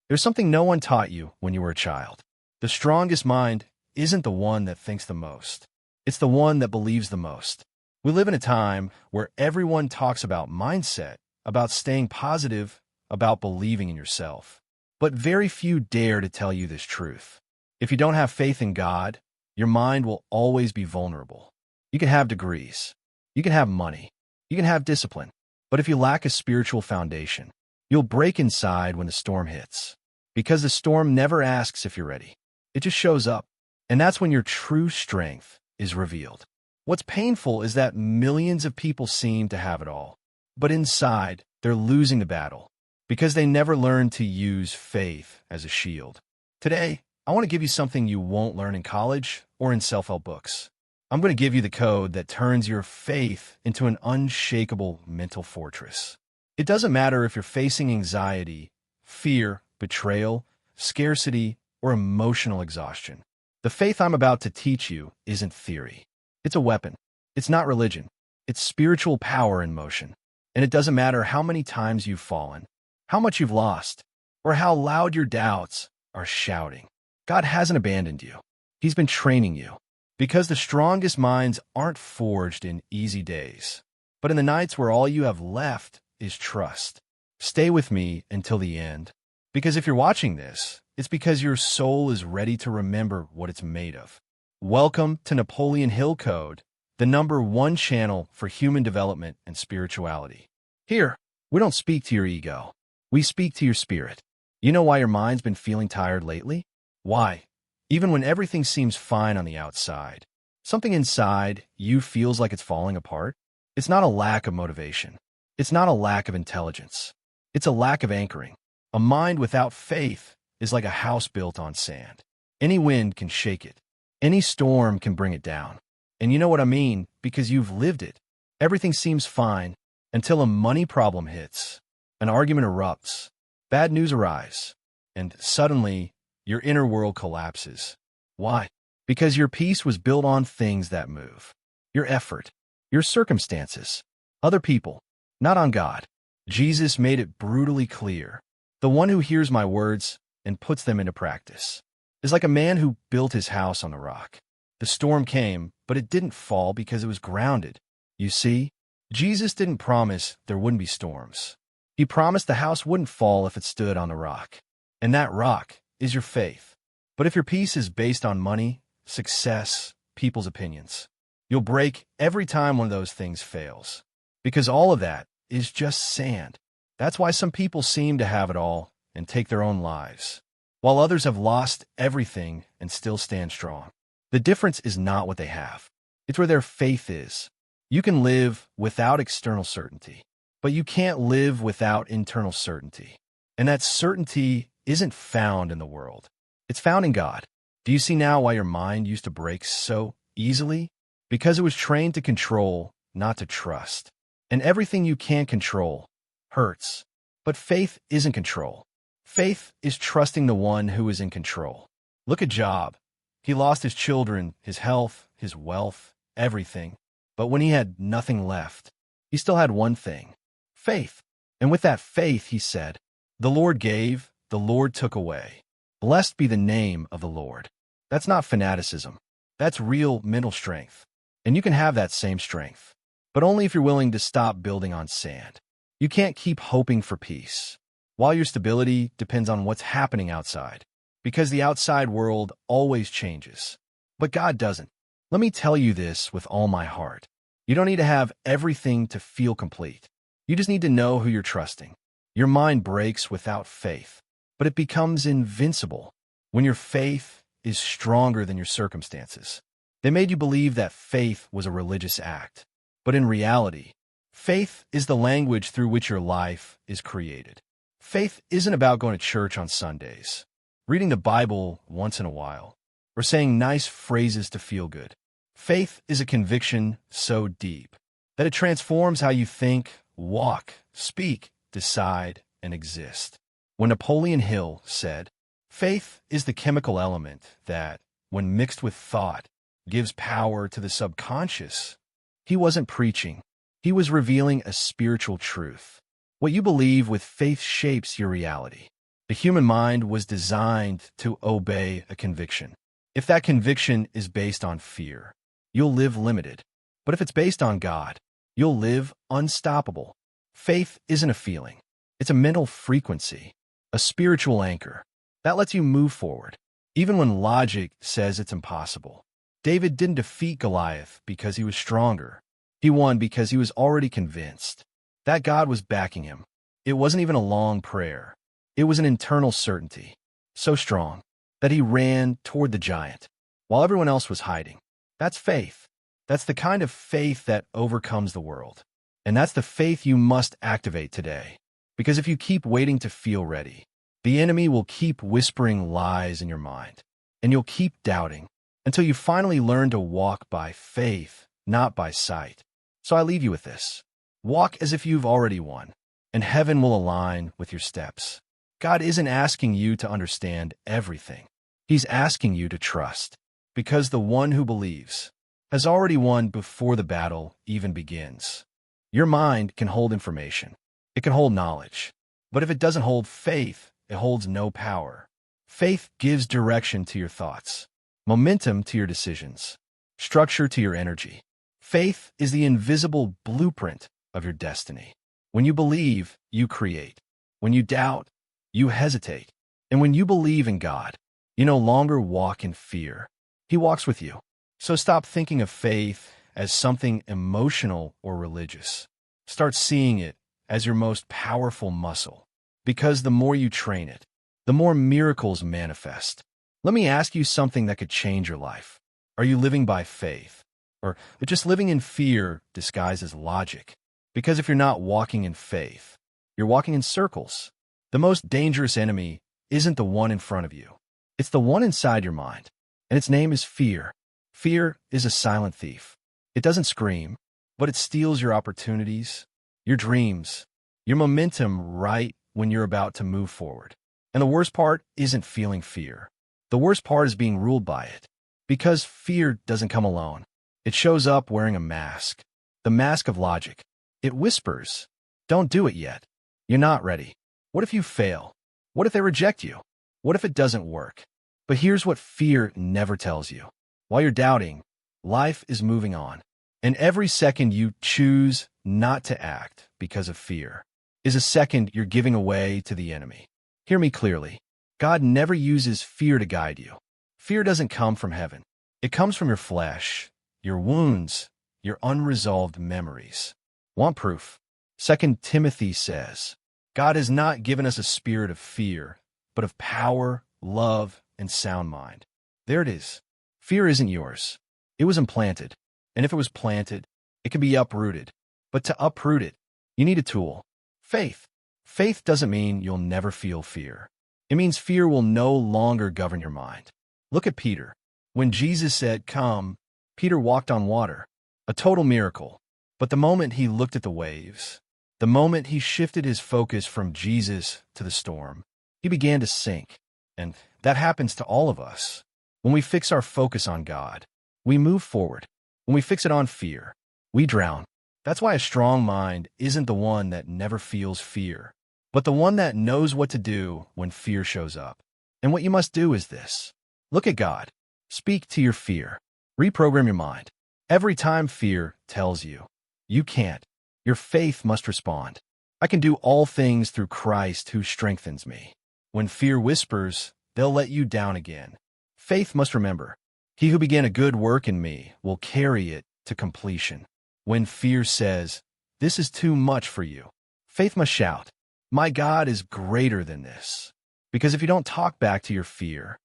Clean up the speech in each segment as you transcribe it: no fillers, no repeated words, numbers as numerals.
There's something no one taught you when you were a child. The strongest mind isn't the one that thinks the most. It's the one that believes the most. We live in a time where everyone talks about mindset, about staying positive, about believing in yourself. But very few dare to tell you this truth. If you don't have faith in God, your mind will always be vulnerable. You can have degrees. You can have money. You can have discipline. But if you lack a spiritual foundation, you'll break inside when the storm hits. Because the storm never asks if you're ready. It just shows up. And that's when your true strength is revealed. What's painful is that millions of people seem to have it all. But inside, they're losing the battle because they never learned to use faith as a shield. Today, I want to give you something you won't learn in college or in self-help books. I'm going to give you the code that turns your faith into an unshakable mental fortress. It doesn't matter if you're facing anxiety, fear, betrayal, scarcity, or emotional exhaustion. The faith I'm about to teach you isn't theory. It's a weapon. It's not religion. It's spiritual power in motion. And it doesn't matter how many times you've fallen, how much you've lost, or how loud your doubts are shouting. God hasn't abandoned you. He's been training you. Because the strongest minds aren't forged in easy days, but in the nights where all you have left is trust. Stay with me until the end. Because if you're watching this, it's because your soul is ready to remember what it's made of. Welcome to Napoleon Hill Code, the #1 channel for human development and spirituality. Here, we don't speak to your ego. We speak to your spirit. You know why your mind's been feeling tired lately? Why? Even when everything seems fine on the outside, something inside you feels like it's falling apart. It's not a lack of motivation. It's not a lack of intelligence. It's a lack of anchoring. A mind without faith is like a house built on sand. Any wind can shake it. Any storm can bring it down. And you know what I mean, because you've lived it. Everything seems fine until a money problem hits, an argument erupts, bad news arrives, and suddenly your inner world collapses. Why? Because your peace was built on things that move. Your effort, your circumstances, other people, not on God. Jesus made it brutally clear. The one who hears my words and puts them into practice is like a man who built his house on the rock. The storm came, but it didn't fall because it was grounded. You see, Jesus didn't promise there wouldn't be storms. He promised the house wouldn't fall if it stood on the rock. And that rock is your faith. But if your peace is based on money, success, people's opinions, you'll break every time one of those things fails. Because all of that is just sand. That's why some people seem to have it all and take their own lives, while others have lost everything and still stand strong. The difference is not what they have. It's where their faith is. You can live without external certainty, but you can't live without internal certainty. And that certainty isn't found in the world. It's found in God. Do you see now why your mind used to break so easily? Because it was trained to control, not to trust. And everything you can't control hurts. But faith isn't control. Faith is trusting the one who is in control. Look at Job. He lost his children, his health, his wealth, everything. But when he had nothing left, he still had one thing: faith. And with that faith, he said, "The Lord gave, the Lord took away. Blessed be the name of the Lord." That's not fanaticism. That's real mental strength. And you can have that same strength, but only if you're willing to stop building on sand. You can't keep hoping for peace, while your stability depends on what's happening outside, because the outside world always changes. But God doesn't. Let me tell you this with all my heart. You don't need to have everything to feel complete. You just need to know who you're trusting. Your mind breaks without faith, but it becomes invincible when your faith is stronger than your circumstances. They made you believe that faith was a religious act, but in reality, faith is the language through which your life is created. Faith isn't about going to church on Sundays, reading the Bible once in a while, or saying nice phrases to feel good. Faith is a conviction so deep that it transforms how you think, walk, speak, decide, and exist. When Napoleon Hill said, "Faith is the chemical element that, when mixed with thought, gives power to the subconscious," he wasn't preaching. He was revealing a spiritual truth. What you believe with faith shapes your reality. The human mind was designed to obey a conviction. If that conviction is based on fear, you'll live limited. But if it's based on God, you'll live unstoppable. Faith isn't a feeling. It's a mental frequency, a spiritual anchor that lets you move forward, even when logic says it's impossible. David didn't defeat Goliath because he was stronger. He won because he was already convinced that God was backing him. It wasn't even a long prayer. It was an internal certainty, so strong that he ran toward the giant while everyone else was hiding. That's faith. That's the kind of faith that overcomes the world. And that's the faith you must activate today. Because if you keep waiting to feel ready, the enemy will keep whispering lies in your mind, and you'll keep doubting until you finally learn to walk by faith, not by sight. So I leave you with this. Walk as if you've already won, and heaven will align with your steps. God isn't asking you to understand everything. He's asking you to trust, because the one who believes has already won before the battle even begins. Your mind can hold information. It can hold knowledge. But if it doesn't hold faith, it holds no power. Faith gives direction to your thoughts, momentum to your decisions, structure to your energy. Faith is the invisible blueprint of your destiny. When you believe, you create. When you doubt, you hesitate. And when you believe in God, you no longer walk in fear. He walks with you. So stop thinking of faith as something emotional or religious. Start seeing it as your most powerful muscle. Because the more you train it, the more miracles manifest. Let me ask you something that could change your life. Are you living by faith? Or just living in fear disguised as logic? Because if you're not walking in faith, you're walking in circles. The most dangerous enemy isn't the one in front of you. It's the one inside your mind. And its name is fear. Fear is a silent thief. It doesn't scream, but it steals your opportunities, your dreams, your momentum right when you're about to move forward. And the worst part isn't feeling fear. The worst part is being ruled by it. Because fear doesn't come alone. It shows up wearing a mask. The mask of logic. It whispers, "Don't do it yet. You're not ready. What if you fail? What if they reject you? What if it doesn't work?" But here's what fear never tells you. While you're doubting, life is moving on. And every second you choose not to act because of fear is a second you're giving away to the enemy. Hear me clearly. God never uses fear to guide you. Fear doesn't come from heaven. It comes from your flesh, your wounds, your unresolved memories. Want proof? 2 Timothy says, God has not given us a spirit of fear, but of power, love, and sound mind. There it is. Fear isn't yours. It was implanted. And if it was planted, it can be uprooted. But to uproot it, you need a tool. Faith. Faith doesn't mean you'll never feel fear. It means fear will no longer govern your mind. Look at Peter. When Jesus said, "Come," Peter walked on water. A total miracle. But the moment he looked at the waves, the moment he shifted his focus from Jesus to the storm, he began to sink. And that happens to all of us. When we fix our focus on God, we move forward. When we fix it on fear, we drown. That's why a strong mind isn't the one that never feels fear, but the one that knows what to do when fear shows up. And what you must do is this. Look at God. Speak to your fear. Reprogram your mind. Every time fear tells you, "You can't," your faith must respond. "I can do all things through Christ who strengthens me." When fear whispers, they'll let you down again. Faith must remember, "He who began a good work in me will carry it to completion." When fear says, "This is too much for you," faith must shout, "My God is greater than this." Because if you don't talk back to your fear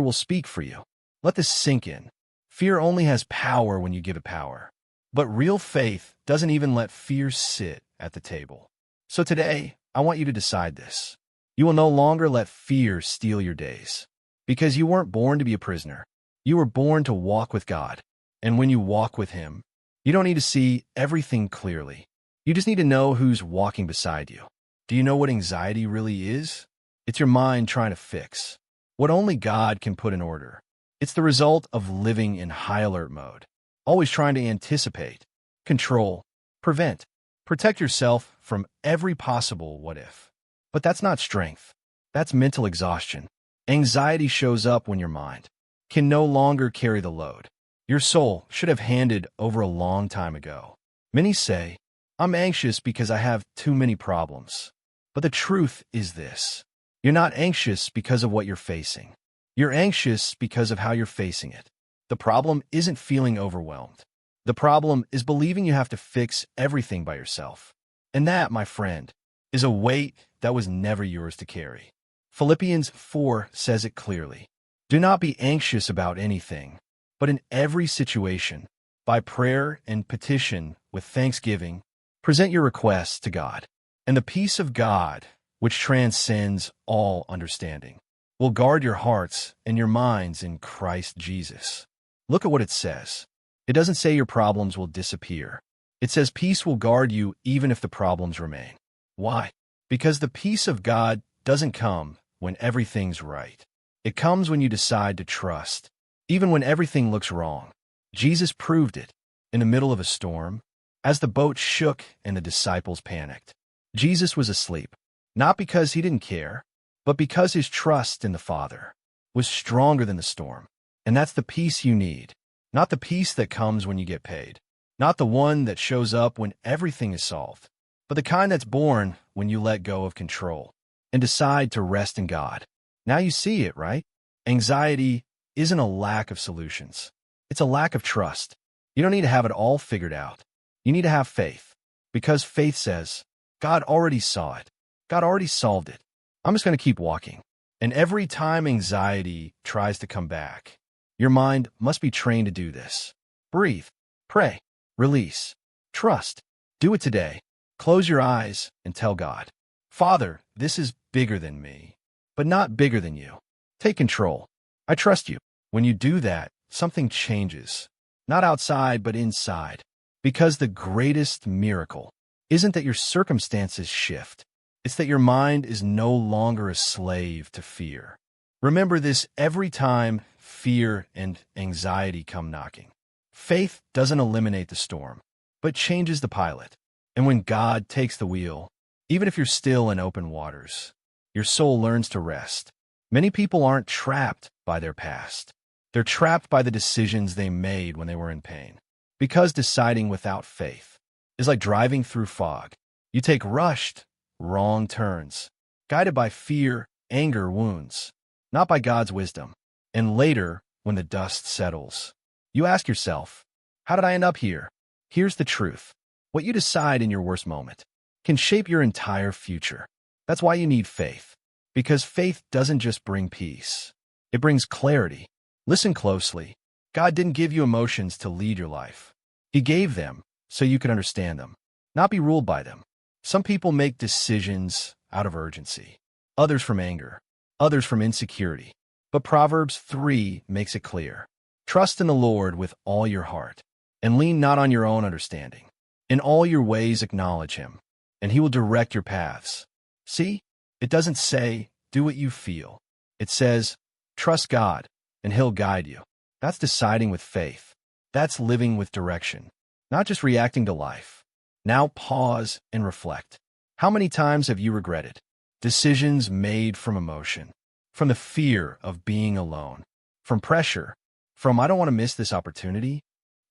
will speak for you. Let this sink in. Fear only has power when you give it power. But real faith doesn't even let fear sit at the table. So today, I want you to decide this. You will no longer let fear steal your days. Because you weren't born to be a prisoner. You were born to walk with God. And when you walk with Him, you don't need to see everything clearly. You just need to know who's walking beside you. Do you know what anxiety really is? It's your mind trying to fix what only God can put in order. It's the result of living in high alert mode, always trying to anticipate, control, prevent, protect yourself from every possible what if. But that's not strength. That's mental exhaustion. Anxiety shows up when your mind can no longer carry the load your soul should have handed over a long time ago. Many say, I'm anxious because I have too many problems. But the truth is this. You're not anxious because of what you're facing. You're anxious because of how you're facing it. The problem isn't feeling overwhelmed. The problem is believing you have to fix everything by yourself. And that, my friend, is a weight that was never yours to carry. Philippians 4 says it clearly. Do not be anxious about anything, but in every situation, by prayer and petition with thanksgiving, present your requests to God. And the peace of God, which transcends all understanding, will guard your hearts and your minds in Christ Jesus. Look at what it says. It doesn't say your problems will disappear. It says peace will guard you even if the problems remain. Why? Because the peace of God doesn't come when everything's right. It comes when you decide to trust, even when everything looks wrong. Jesus proved it in the middle of a storm, as the boat shook and the disciples panicked. Jesus was asleep, not because he didn't care, but because his trust in the Father was stronger than the storm. And that's the peace you need, not the peace that comes when you get paid, not the one that shows up when everything is solved, but the kind that's born when you let go of control and decide to rest in God. Now you see it, right? Anxiety isn't a lack of solutions. It's a lack of trust. You don't need to have it all figured out. You need to have faith, because faith says, God already saw it. God already solved it. I'm just going to keep walking. And every time anxiety tries to come back, your mind must be trained to do this. Breathe, pray, release, trust. Do it today. Close your eyes and tell God, Father, this is bigger than me, but not bigger than you. Take control. I trust you. When you do that, something changes, not outside, but inside. Because the greatest miracle isn't that your circumstances shift. It's that your mind is no longer a slave to fear. Remember this every time fear and anxiety come knocking. Faith doesn't eliminate the storm, but changes the pilot. And when God takes the wheel, even if you're still in open waters, your soul learns to rest. Many people aren't trapped by their past. They're trapped by the decisions they made when they were in pain. Because deciding without faith is like driving through fog. You take rushed, wrong turns, guided by fear, anger, wounds, not by God's wisdom. And later, when the dust settles, you ask yourself, how did I end up here? Here's the truth. What you decide in your worst moment can shape your entire future. That's why you need faith. Because faith doesn't just bring peace. It brings clarity. Listen closely. God didn't give you emotions to lead your life. He gave them so you could understand them, not be ruled by them. Some people make decisions out of urgency, others from anger, others from insecurity. But Proverbs 3 makes it clear. Trust in the Lord with all your heart, and lean not on your own understanding. In all your ways acknowledge him, and he will direct your paths. See, it doesn't say, do what you feel. It says, trust God, and he'll guide you. That's deciding with faith. That's living with direction, not just reacting to life. Now pause and reflect. How many times have you regretted decisions made from emotion, from the fear of being alone, from pressure, from I don't want to miss this opportunity?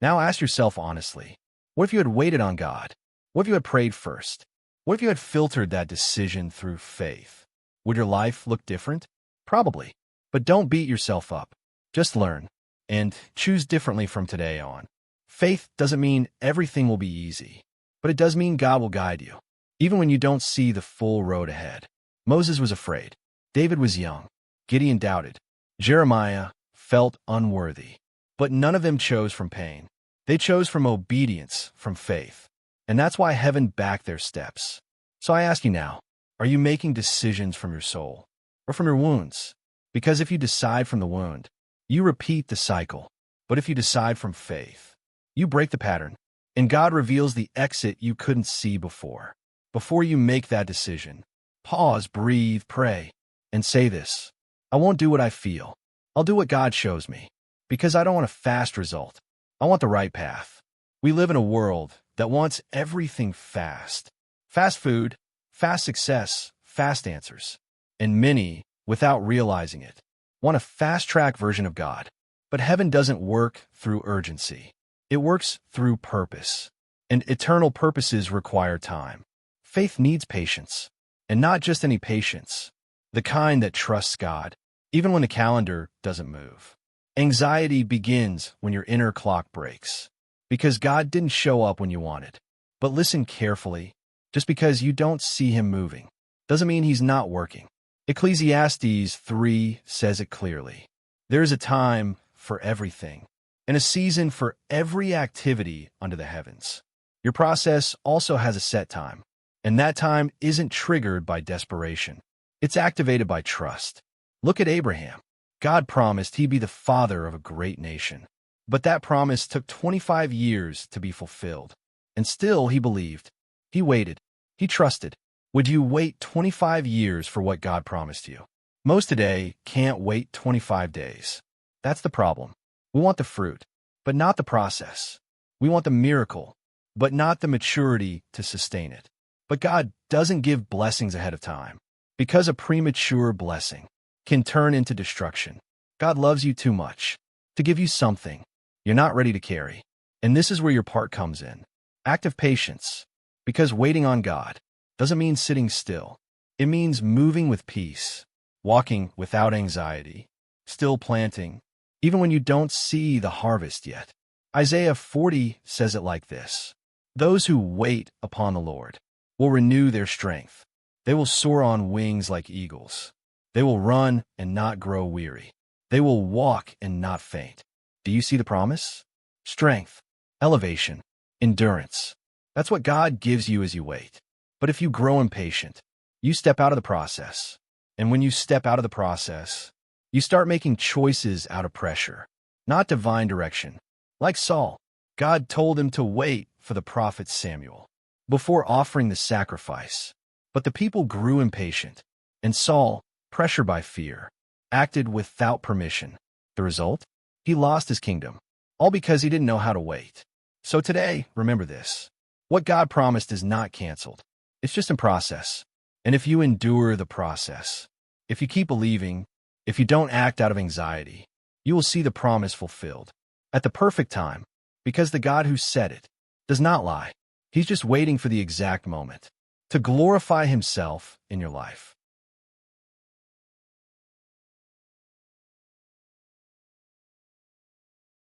Now ask yourself honestly, what if you had waited on God? What if you had prayed first? What if you had filtered that decision through faith? Would your life look different? Probably. But don't beat yourself up. Just learn and choose differently from today on. Faith doesn't mean everything will be easy, but it does mean God will guide you, even when you don't see the full road ahead. Moses was afraid. David was young. Gideon doubted. Jeremiah felt unworthy. But none of them chose from pain. They chose from obedience, from faith. And that's why heaven backed their steps. So I ask you now, are you making decisions from your soul or from your wounds? Because if you decide from the wound, you repeat the cycle. But if you decide from faith, you break the pattern. And God reveals the exit you couldn't see before. Before you make that decision, pause, breathe, pray, and say this. I won't do what I feel. I'll do what God shows me. Because I don't want a fast result. I want the right path. We live in a world that wants everything fast. Fast food, fast success, fast answers. And many, without realizing it, want a fast-track version of God. But heaven doesn't work through urgency. It works through purpose. And eternal purposes require time. Faith needs patience. And not just any patience, the kind that trusts God, even when the calendar doesn't move. Anxiety begins when your inner clock breaks, because God didn't show up when you wanted. But listen carefully, just because you don't see him moving doesn't mean he's not working. Ecclesiastes 3 says it clearly. There is a time for everything, and a season for every activity under the heavens. Your process also has a set time, and that time isn't triggered by desperation. It's activated by trust. Look at Abraham. God promised he'd be the father of a great nation. But that promise took 25 years to be fulfilled. And still he believed. He waited. He trusted. Would you wait 25 years for what God promised you? Most today can't wait 25 days. That's the problem. We want the fruit, but not the process. We want the miracle, but not the maturity to sustain it. But God doesn't give blessings ahead of time, because a premature blessing can turn into destruction. God loves you too much to give you something you're not ready to carry. And this is where your part comes in. Active patience, because waiting on God doesn't mean sitting still. It means moving with peace, walking without anxiety, still planting, even when you don't see the harvest yet. Isaiah 40 says it like this: "Those who wait upon the Lord will renew their strength. They will soar on wings like eagles. They will run and not grow weary. They will walk and not faint." Do you see the promise? Strength, elevation, endurance. That's what God gives you as you wait. But if you grow impatient, you step out of the process. And when you step out of the process, you start making choices out of pressure, not divine direction. Like Saul, God told him to wait for the prophet Samuel before offering the sacrifice. But the people grew impatient, and Saul, pressured by fear, acted without permission. The result? He lost his kingdom, all because he didn't know how to wait. So today, remember this. What God promised is not canceled. It's just in process. And if you endure the process, if you keep believing, if you don't act out of anxiety, you will see the promise fulfilled at the perfect time, because the God who said it does not lie. He's just waiting for the exact moment to glorify himself in your life.